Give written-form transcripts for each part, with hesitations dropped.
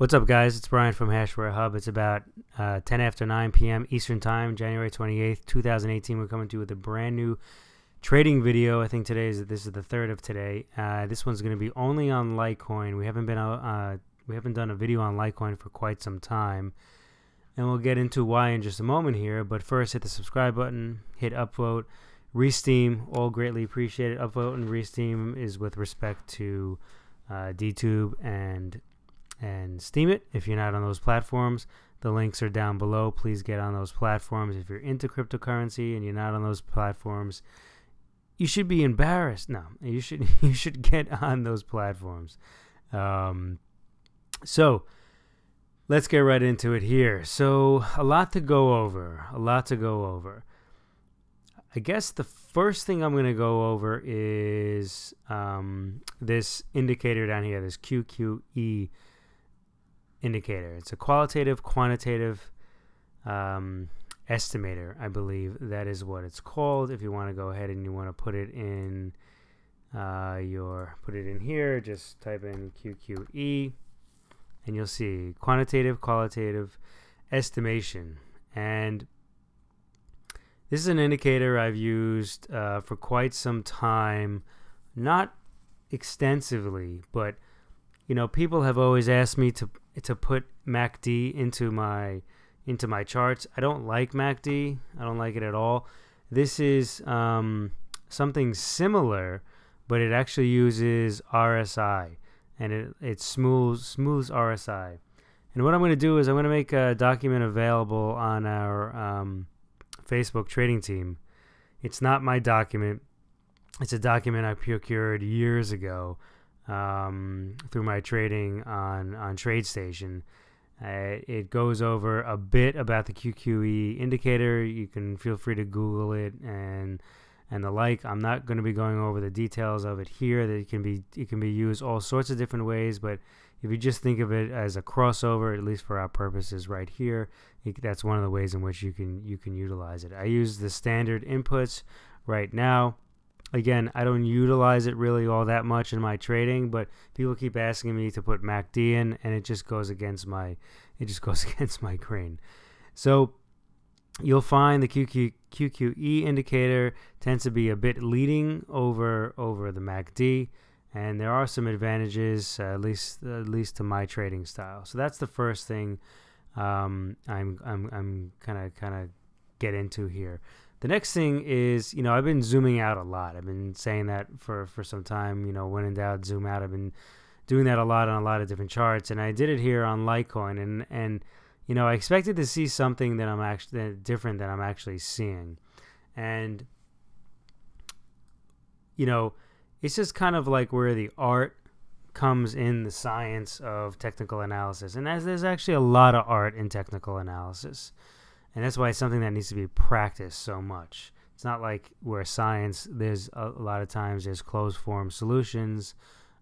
What's up, guys? It's Brian from HASHWAREHUB. It's about 10 after 9 p.m. Eastern Time, January 28th, 2018. We're coming to you with a brand new trading video. I think this is the third of today. This one's going to be only on Litecoin. We haven't done a video on Litecoin for quite some time, and we'll get into why in just a moment here. But first, hit the subscribe button, hit upvote, resteam, all greatly appreciated. Upvote and resteam is with respect to DTube and Steam It. If you're not on those platforms, the links are down below. Please get on those platforms. If you're into cryptocurrency and you're not on those platforms, you should be embarrassed. No, you should get on those platforms. So let's get right into it here. So a lot to go over. I guess the first thing I'm going to go over is this indicator down here, this QQE indicator. It's a qualitative quantitative estimator, I believe that is what it's called. If you want to go ahead and you want to put it in here, just type in QQE and you'll see quantitative qualitative estimation. And this is an indicator I've used for quite some time, not extensively, but people have always asked me to put MACD into my charts. I don't like MACD. I don't like it at all. This is something similar, but it actually uses RSI, and it smooths RSI. And what I'm going to do is I'm going to make a document available on our Facebook trading team. It's not my document. It's a document I procured years ago through my trading on TradeStation. It goes over a bit about the QQE indicator. You can feel free to Google it and the like. I'm not going to be going over the details of it here. That it can be used all sorts of different ways, but if you just think of it as a crossover, at least for our purposes right here, that's one of the ways in which you can utilize it. I use the standard inputs right now. Again, I don't utilize it really all that much in my trading, but people keep asking me to put MACD in, and it just goes against my grain. So you'll find the QQE indicator tends to be a bit leading over the MACD, and there are some advantages, at least to my trading style. So that's the first thing I'm kind of get into here. The next thing is, I've been zooming out a lot. I've been saying that for some time, when in doubt, zoom out. I've been doing that a lot on a lot of different charts, and I did it here on Litecoin, and I expected to see something that different than I'm actually seeing. And, it's just kind of like where the art comes in the science of technical analysis. And there's actually a lot of art in technical analysis. And that's why it's something that needs to be practiced so much. It's not like where science, there's a lot of times there's closed form solutions,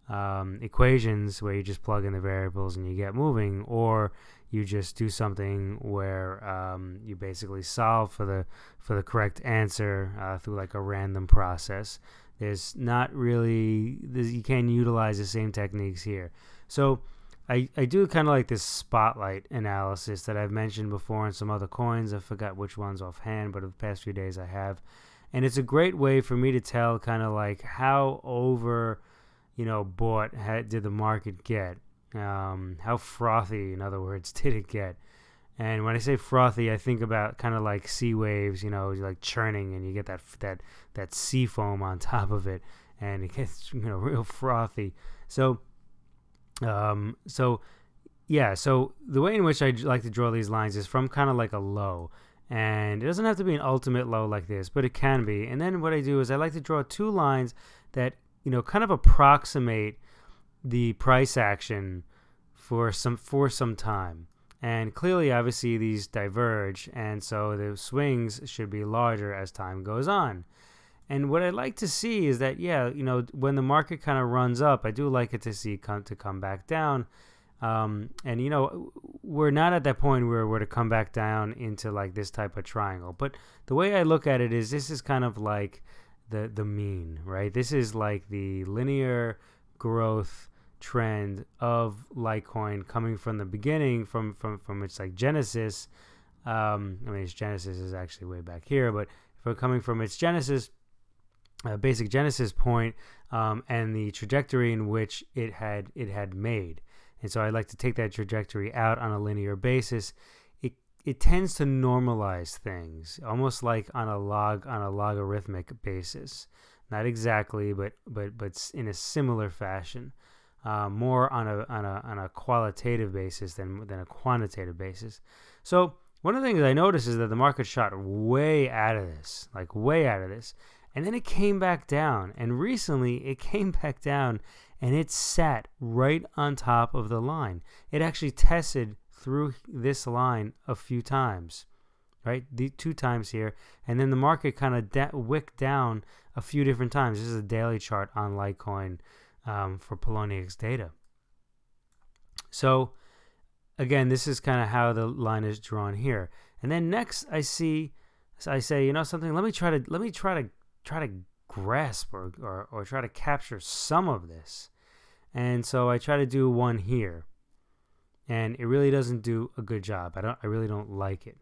equations where you just plug in the variables and you get moving, or you just do something where you basically solve for the correct answer through like a random process. There's not really, you can't utilize the same techniques here. So I do kind of like this spotlight analysis that I've mentioned before in some other coins. I forgot which ones offhand, but over the past few days I have. And it's a great way for me to tell kind of like how over, bought did the market get. How frothy, in other words, did it get. And when I say frothy, I think about kind of like sea waves, like churning, and you get that sea foam on top of it, and it gets, real frothy. So yeah, so the way in which I like to draw these lines is from kind of like a low, and it doesn't have to be an ultimate low like this, but it can be. And then what I do is I like to draw two lines that kind of approximate the price action for some time. And clearly, obviously, these diverge, and so the swings should be larger as time goes on. And what I'd like to see is that, when the market kind of runs up, I do like it to come back down. And, we're not at that point where we're to come back down into like this type of triangle. But the way I look at it is this is kind of like the mean, right? This is like the linear growth trend of Litecoin coming from the beginning, from its like genesis. I mean, its genesis is actually way back here, but for coming from its genesis, basic genesis point, and the trajectory in which it had made. And so I'd like to take that trajectory out on a linear basis. It tends to normalize things, almost like on a logarithmic basis. Not exactly, but in a similar fashion. More on a qualitative basis than a quantitative basis. So one of the things I noticed is that the market shot way out of this, like way out of this, and then it came back down. And recently, it came back down, and it sat right on top of the line. It actually tested through this line a few times, right? The 2 times here, and then the market kind of wicked down a few different times. This is a daily chart on Litecoin for Poloniex data. So again, this is kind of how the line is drawn here. And then next, I say, you know something? Let me try to grasp or try to capture some of this. And so I try to do one here. And it really doesn't do a good job. I really don't like it.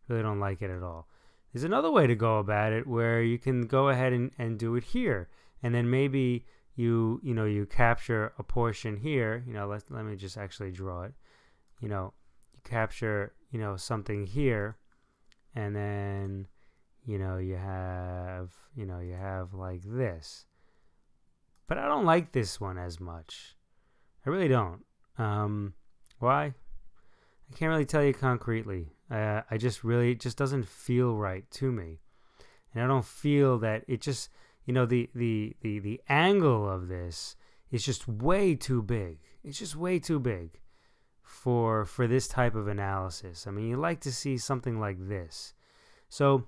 Really don't like it at all. There's another way to go about it where you can go ahead and do it here. And then maybe you capture a portion here. Let me just actually draw it. You capture, something here, and then you have like this. But I don't like this one as much. I really don't. Why? I can't really tell you concretely. It just doesn't feel right to me, and I don't feel that it just, the angle of this is just way too big. It's just way too big for this type of analysis. I mean, you like to see something like this. So,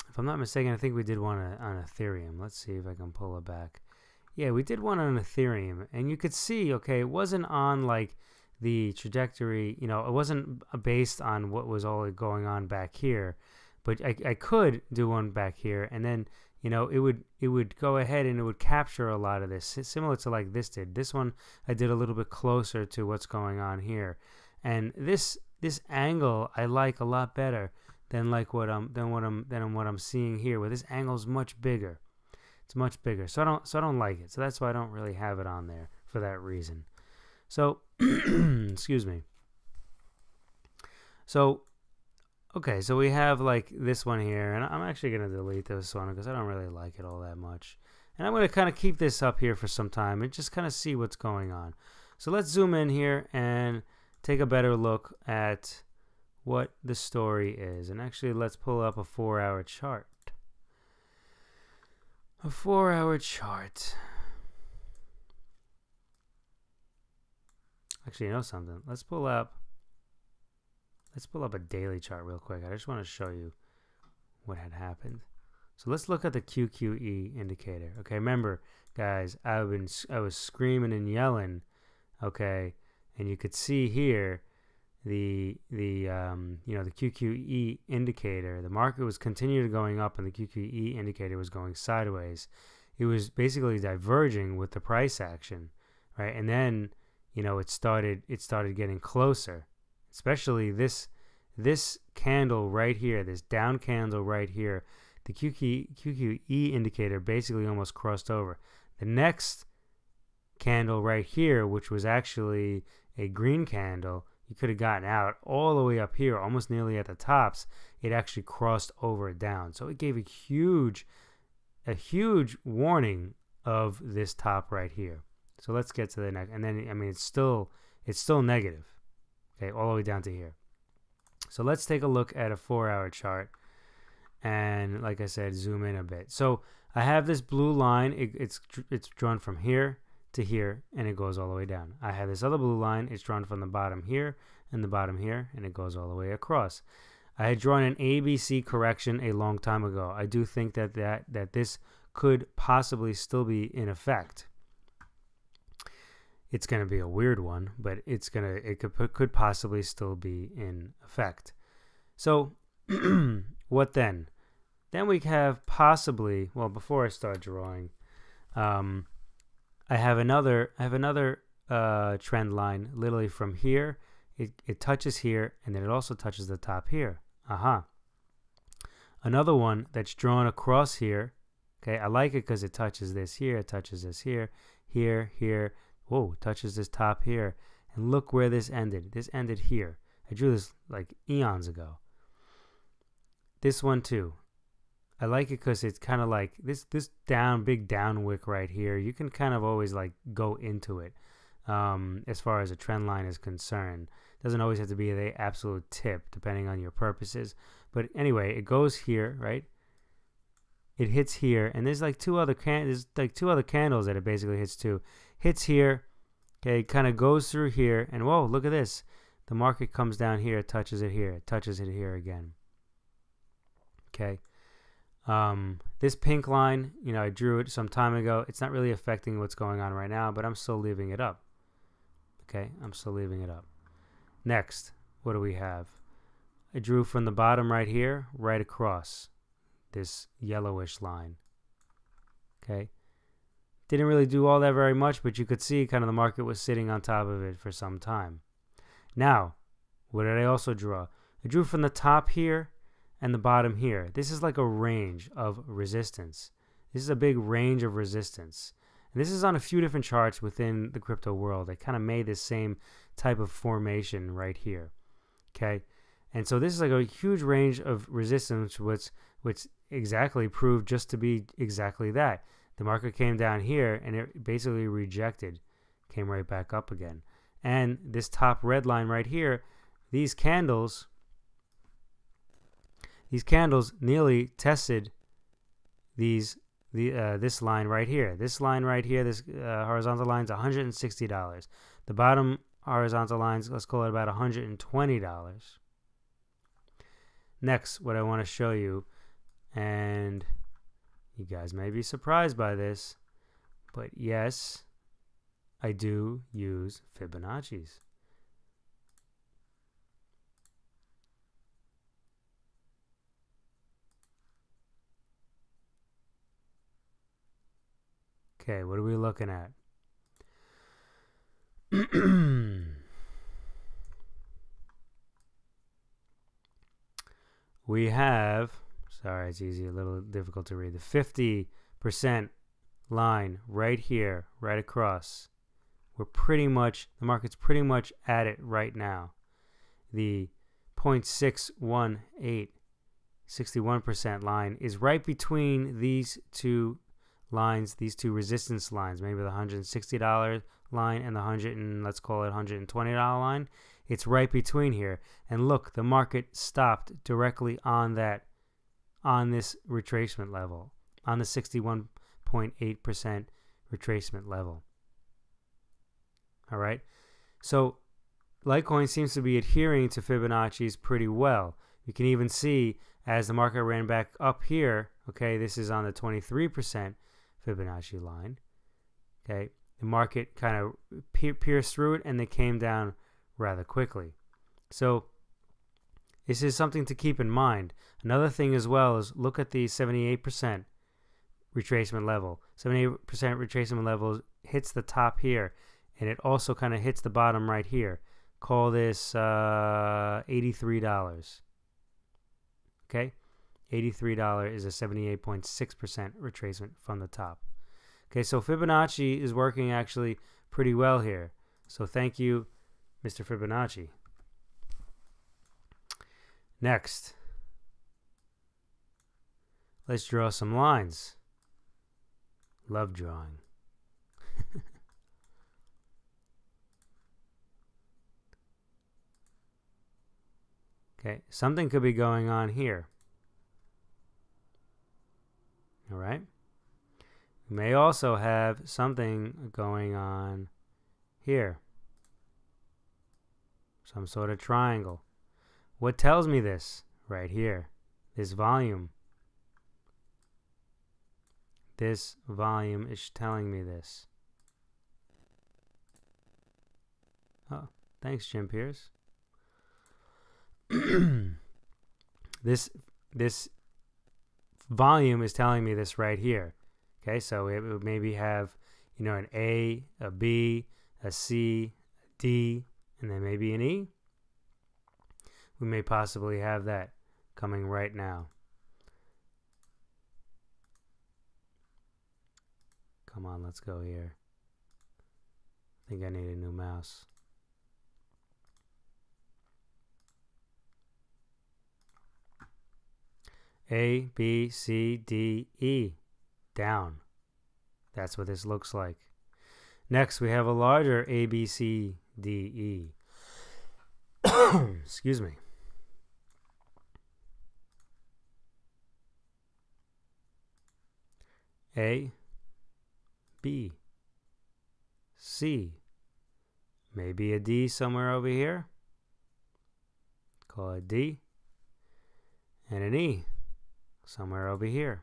if I'm not mistaken, I think we did one on Ethereum. Let's see if I can pull it back. Yeah, we did one on Ethereum, and you could see, okay, it wasn't on like the trajectory, it wasn't based on what was all going on back here, but I could do one back here, and then it would go ahead and it would capture a lot of this, similar to like this did. This one I did a little bit closer to what's going on here, and this angle I like a lot better than like what I'm seeing here, where this angle is much bigger. It's much bigger, so I don't like it. So that's why I don't really have it on there for that reason. So, excuse me. So, okay, so we have like this one here, and I'm actually going to delete this one because I don't really like it all that much. And I'm going to kind of keep this up here for some time and just kind of see what's going on. So let's zoom in here and take a better look at what the story is. And actually, let's pull up a 4-hour chart. A 4-hour chart. Actually, you know something? Let's pull up a daily chart real quick. I just want to show you what had happened. So let's look at the QQE indicator. Okay, remember, guys, I was screaming and yelling. Okay, and you could see here the QQE indicator. The market was continuing going up, and the QQE indicator was going sideways. It was basically diverging with the price action, right? And then it started getting closer, especially this candle right here, this down candle right here. The QQE indicator basically almost crossed over. The next candle right here, which was actually a green candle, you could have gotten out all the way up here, almost nearly at the tops. It actually crossed over down. So it gave a huge warning of this top right here. So let's get to the next, and then, I mean, it's still negative, okay, all the way down to here. So let's take a look at a 4-hour chart, and like I said, zoom in a bit. So I have this blue line. It's drawn from here to here, and it goes all the way down. I have this other blue line. It's drawn from the bottom here and the bottom here, and it goes all the way across. I had drawn an ABC correction a long time ago. I do think that this could possibly still be in effect. It's going to be a weird one, but it could possibly still be in effect. So what then? Then we have possibly, well, before I start drawing, I have another trend line literally from here. It touches here, and then it also touches the top here. Another one that's drawn across here. Okay, I like it because it touches this here, it touches this here, here. Whoa, touches this top here. And look where this ended. This ended here. I drew this like eons ago. This one too. I like it because it's kind of like this big down wick right here. You can kind of always like go into it as far as a trend line is concerned. Doesn't always have to be the absolute tip depending on your purposes. But anyway, it goes here, right? It hits here, and there's like two other candles that it basically hits to. Hits here, okay, kind of goes through here, and whoa, look at this. The market comes down here, touches it here, touches it here again. Okay. This pink line, you know, I drew it some time ago. It's not really affecting what's going on right now, but I'm still leaving it up. Okay, I'm still leaving it up. Next, what do we have? I drew from the bottom right here, right across this yellowish line. Okay. Didn't really do all that very much, but you could see kind of the market was sitting on top of it for some time. Now, what did I also draw? I drew from the top here and the bottom here. This is like a range of resistance. This is a big range of resistance. And this is on a few different charts within the crypto world. They kind of made this same type of formation right here. Okay. And so this is like a huge range of resistance, which exactly proved just to be exactly that. The market came down here and it basically rejected, came right back up again. And this top red line right here, these candles nearly tested this line right here. This line right here, this horizontal line is $160. The bottom horizontal lines, let's call it about $120. Next, what I want to show you, and you guys may be surprised by this, but yes, I do use Fibonacci's. Okay, what are we looking at? We have, sorry, it's easy, a little difficult to read, the 50% line right here, right across. We're pretty much, the market's pretty much at it right now. The 0.618, 61% line is right between these two lines, these two resistance lines, maybe the $160 line and the let's call it $120 line. It's right between here. And look, the market stopped directly on this retracement level, on the 61.8% retracement level. All right. So Litecoin seems to be adhering to Fibonacci's pretty well. You can even see as the market ran back up here, okay, this is on the 23% Fibonacci line. Okay, the market kind of pierced through it and they came down rather quickly. So this is something to keep in mind. Another thing as well is look at the 78% retracement level. 78% retracement level hits the top here, and it also kind of hits the bottom right here. Call this $83. Okay, $83 is a 78.6% retracement from the top. Okay, so Fibonacci is working actually pretty well here. So thank you, Mr. Fibonacci. Next, let's draw some lines. Love drawing. Okay, something could be going on here. All right. We may also have something going on here. Some sort of triangle. What tells me this? Right here. This volume. This volume is telling me this. Oh, thanks, Jim Pierce. This volume is telling me this right here. Okay, so it would maybe have you know, an A, a B, a C, a D, and then maybe an E. We may possibly have that coming right now. Come on, let's go here. I think I need a new mouse. A, B, C, D, E. Down. That's what this looks like. Next, we have a larger A, B, C, D, E. Excuse me. A, B, C, maybe a D somewhere over here. Call it D. And an E somewhere over here.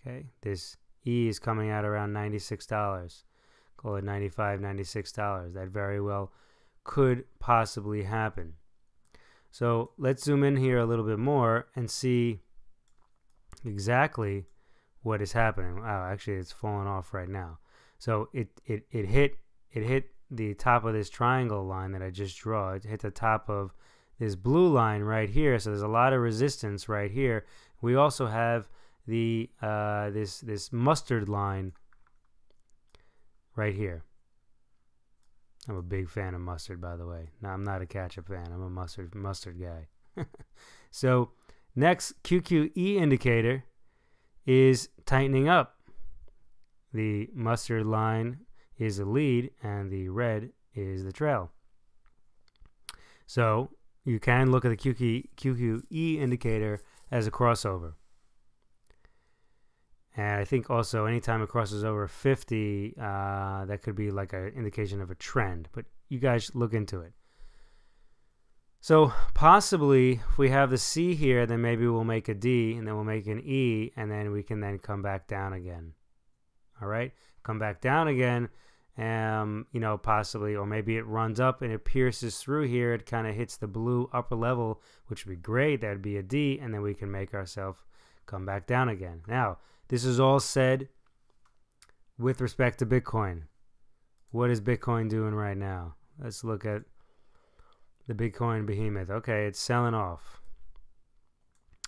Okay, this E is coming out around $96. Call it $95, $96. That very well could possibly happen. So let's zoom in here a little bit more and see exactly what is happening. Oh, actually, it's falling off right now. So it hit the top of this triangle line that I just draw. It hit the top of this blue line right here. So there's a lot of resistance right here. We also have the this mustard line right here. I'm a big fan of mustard, by the way. No, I'm not a ketchup fan. I'm a mustard guy. So next, QQE indicator is tightening up. The mustard line is the lead and the red is the trail. So you can look at the QQE indicator as a crossover. And I think also anytime it crosses over 50, that could be like an indication of a trend. But you guys look into it. So possibly if we have the C here, then maybe we'll make a D, and then we'll make an E, and then we can then come back down again. All right? Come back down again, you know, possibly, or maybe it runs up and it pierces through here. It kind of hits the blue upper level, which would be great. That would be a D, and then we can make ourselves come back down again. Now, this is all said with respect to Bitcoin. What is Bitcoin doing right now? Let's look at the Bitcoin behemoth. Okay, it's selling off.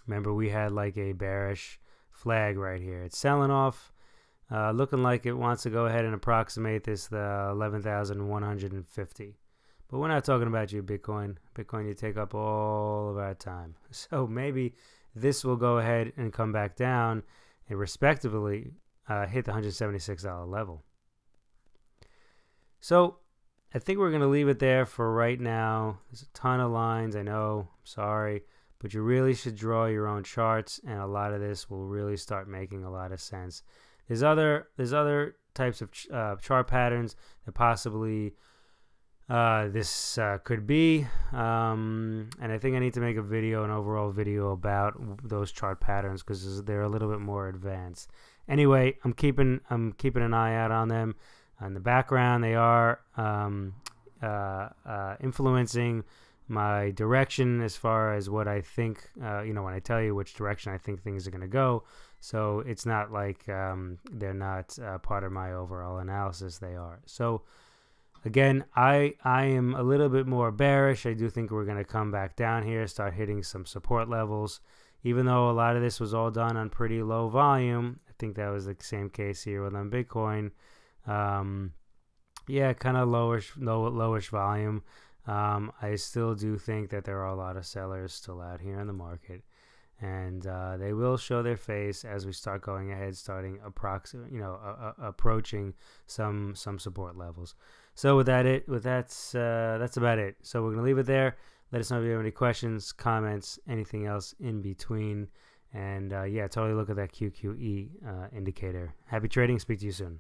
Remember, we had like a bearish flag right here. It's selling off, looking like it wants to go ahead and approximate this, the 11,150. But we're not talking about you, Bitcoin. Bitcoin, you take up all of our time. So maybe this will go ahead and come back down and respectively hit the $176 level. So I think we're going to leave it there for right now. There's a ton of lines, I know, I'm sorry, but you really should draw your own charts, and a lot of this will really start making a lot of sense. There's other types of chart patterns that possibly this could be, and I think I need to make a video, an overall video about those chart patterns, because they're a little bit more advanced. Anyway, I'm keeping an eye out on them. In the background, they are influencing my direction as far as what I think, you know, when I tell you which direction I think things are going to go. So it's not like they're not part of my overall analysis. They are. So again, I am a little bit more bearish. I do think we're going to come back down here, start hitting some support levels. Even though a lot of this was all done on pretty low volume, I think that was the same case here with on Bitcoin. Yeah, kind of lowish volume. I still do think that there are a lot of sellers still out here in the market, and they will show their face as we start going ahead, starting approaching some support levels. So that's about it. So we're gonna leave it there. Let us know if you have any questions, comments, anything else in between, and yeah, totally look at that QQE indicator. Happy trading. Speak to you soon.